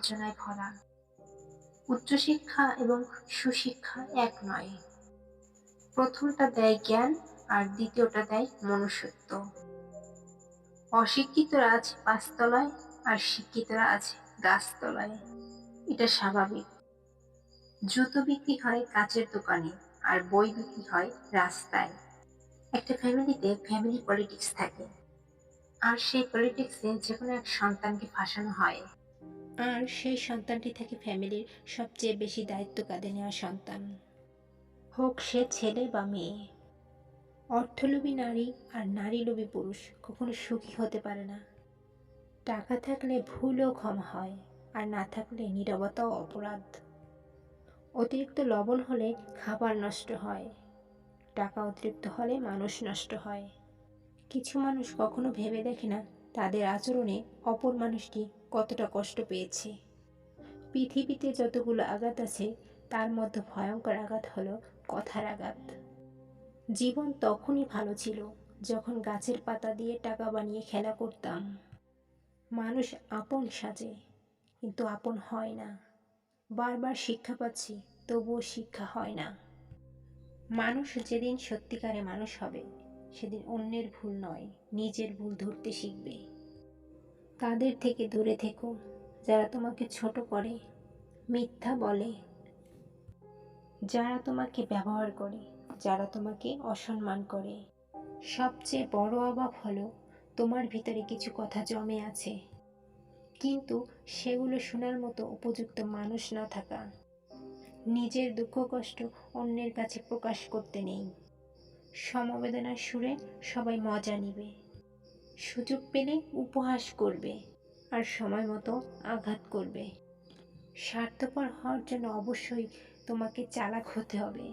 আলোচনায় ভরা। উচ্চশিক্ষা এবং সুশিক্ষা এক নয়। প্রথমটা দেয় জ্ঞান আর দ্বিতীয়টা দেয় মনুষ্যত্ব। অশিক্ষিতরা আছে পাঁচতলায় আর শিক্ষিতরা আছে গাছতলায়। এটা স্বাভাবিক। জুতো বিক্রি হয় কাচের দোকানে আর বই বিক্রি হয় রাস্তায়। একটা ফ্যামিলিতে ফ্যামিলি পলিটিক্স থাকে, আর সেই পলিটিক্সে যেকোনো এক সন্তানকে ফাঁসানো হয়। আর সেই সন্তানটি থেকে ফ্যামিলির সবচেয়ে বেশি দায়িত্ব কাঁধে নেওয়া সন্তান, হোক সে ছেলে বা মেয়ে। অর্থলোভী নারী আর নারীলোভী পুরুষ কখনো সুখী হতে পারে না। টাকা থাকলে ভুলও ক্ষমা হয়, আর না থাকলে নীরবতাও অপরাধ। অতিরিক্ত লবণ হলে খাবার নষ্ট হয়, টাকা অতিরিক্ত হলে মানুষ নষ্ট হয়। কিছু মানুষ কখনো ভেবে দেখে না তাদের আচরণে অপর মানুষটি কতটা কষ্ট পেয়েছে। পৃথিবীতে যতগুলো আঘাত আছে তার মধ্যে ভয়ঙ্কর আঘাত হলো কথার আঘাত। জীবন তখনই ভালো ছিল যখন গাছের পাতা দিয়ে টাকা বানিয়ে খেলা করতাম। মানুষ আপন সাজে, কিন্তু আপন হয় না। বারবার শিক্ষা পাচ্ছি, তবুও শিক্ষা হয় না। মানুষ যেদিন সত্যিকারে মানুষ হবে, সেদিন অন্যের ভুল নয়, নিজের ভুল ধরতে শিখবে। তাদের থেকে দূরে থেকো যারা তোমাকে ছোট করে, মিথ্যা বলে, যারা তোমাকে ব্যবহার করে, যারা তোমাকে অসম্মান করে। সবচেয়ে বড় অভাব হলো তোমার ভিতরে কিছু কথা জমে আছে, কিন্তু সেগুলো শোনার মতো উপযুক্ত মানুষ না থাকা। নিজের দুঃখ কষ্ট অন্যের কাছে প্রকাশ করতে নেই। সমবেদনার সুরে সবাই মজা নিবে, সুযোগ পেলে উপহাস করবে, আর সময় মতো আঘাত করবে। স্বার্থপর হওয়ার জন্য অবশ্যই তোমাকে চালাক হতে হবে,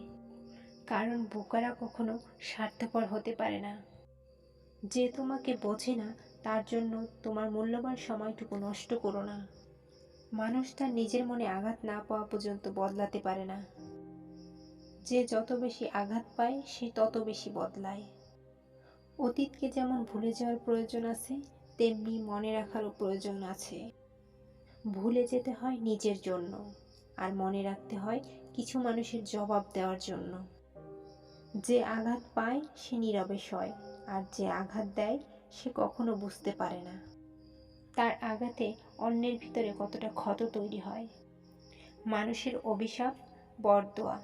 কারণ বোকারা কখনো স্বার্থপর হতে পারে না। যে তোমাকে বোঝে না তার জন্য তোমার মূল্যবান সময়টুকু নষ্ট করো না। মানুষ তার নিজের মনে আঘাত না পাওয়া পর্যন্ত বদলাতে পারে না। যে যত বেশি আঘাত পায় সে তত বেশি বদলায়। অতীতকে যেমন ভুলে যাওয়ার প্রয়োজন আছে, তেমনি মনে রাখারও প্রয়োজন আছে। ভুলে যেতে হয় নিজের জন্য, আর মনে রাখতে হয় কিছু মানুষের জবাব দেওয়ার জন্য। যে আঘাত পায় সে নীরবে সয়, আর যে আঘাত দেয় সে কখনো বুঝতে পারে না। তার আঘাতে অন্যের ভিতরে কতটা ক্ষত তৈরি হয়। মানুষের অভিশাপ, বরদোয়া,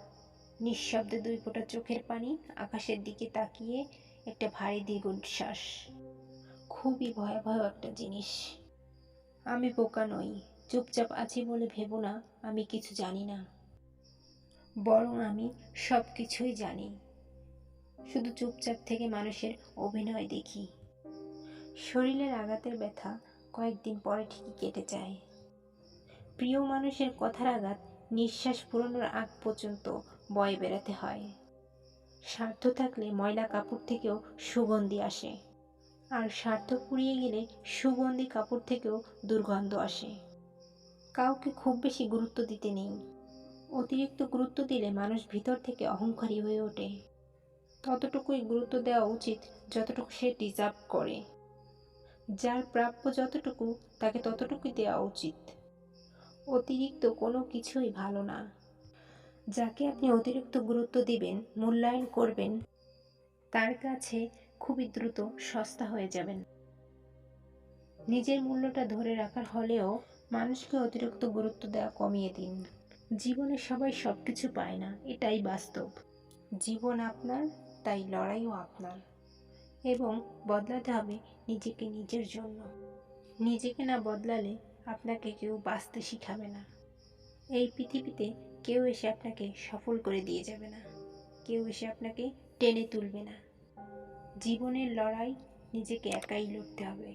নিঃশব্দে দুই ফোঁটা চোখের পানি, আকাশের দিকে তাকিয়ে একটা ভারী দীর্ঘশ্বাস। খুবই ভয়াবহ একটা জিনিস। আমি বোকা নই, চুপচাপ আছি বলে ভেবো না আমি কিছু জানি না। বরং আমি সব কিছুই জানি, শুধু চুপচাপ থেকে মানুষের অভিনয় দেখি। শরীরের আঘাতের ব্যথা কয়েকদিন পরে ঠিকই কেটে যায়। প্রিয় মানুষের কথার আঘাত নিঃশ্বাস ফুরানোর আগ পর্যন্ত বয়ে বেড়াতে হয়। স্বার্থ থাকলে ময়লা কাপড় থেকেও সুগন্ধি আসে, আর স্বার্থ ফুরিয়ে গেলে সুগন্ধি কাপড় থেকেও দুর্গন্ধ আসে। কাউকে খুব বেশি গুরুত্ব দিতে নেই। অতিরিক্ত গুরুত্ব দিলে মানুষ ভিতর থেকে অহংকারী হয়ে ওঠে। ততটুকুই গুরুত্ব দেওয়া উচিত যতটুকু সে ডিজার্ভ করে। যার প্রাপ্য যতটুকু তাকে ততটুকুই দেওয়া উচিত। অতিরিক্ত কোনো কিছুই ভালো না। যাকে আপনি অতিরিক্ত গুরুত্ব দিবেন, মূল্যায়ন করবেন, তার কাছে খুবই দ্রুত সস্তা হয়ে যাবেন। নিজের মূল্যটা ধরে রাখার হলেও মানুষকে অতিরিক্ত গুরুত্ব দেওয়া কমিয়ে দিন। জীবনে সবাই সবকিছু পায় না, এটাই বাস্তব। জীবন আপনার, তাই লড়াইও আপনার। এবং বদলাতে হবে নিজেকে নিজের জন্য। নিজেকে না বদলালে আপনাকে কেউ বাঁচতে শিখাবে না। এই পৃথিবীতে কেউ এসে আপনাকে সফল করে দিয়ে যাবে না, কেউ এসে আপনাকে টেনে তুলবে না। জীবনের লড়াই নিজেকে একাই লড়তে হবে,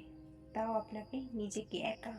তাও আপনাকে নিজেকে একা।